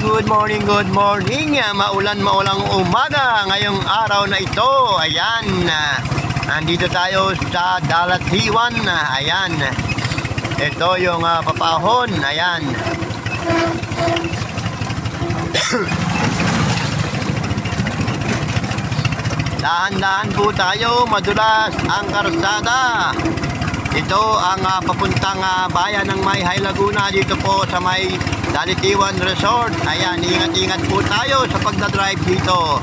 good morning. Maulang umaga ngayong araw na ito. Ayan, nandito tayo sa Dalatiwan. Ayan, ito yung papahon. Ayan. Dahan-dahan po tayo, madulas ang karsada. Ito ang papuntang bayan ng Mayhay, Laguna, dito po sa may Dalatiwan Resort. Ayan, ingat-ingat po tayo sa pagdadrive dito.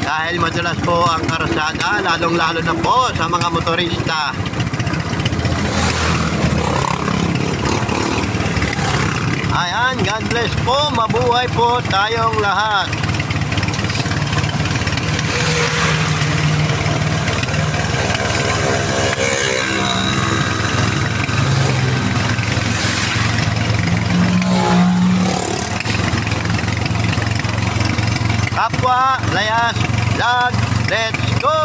Dahil madulas po ang karsada, lalong-lalo na po sa mga motorista. Ayan, God bless po, mabuhay po tayong lahat. Kapwa, layas, vlog, let's go!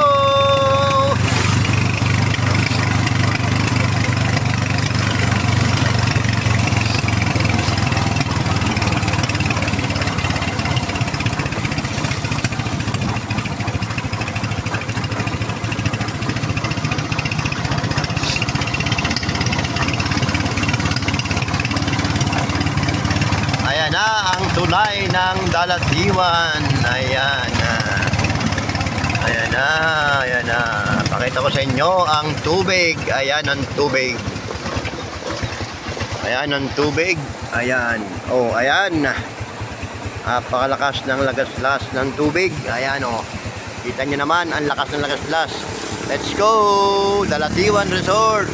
Ayan na ang tulay ng Dalatiwan. Ayan na. Ayan na. Ayan na. Pakita ko sa inyo ang tubig. Ayan ang tubig. Ayan ang tubig. Ayan. Oh, ayan. Napakalakas ng lagaslas ng tubig. Ayan oh. Kita nyo naman ang lakas ng lagaslas. Let's go! Dalatiwan Resort.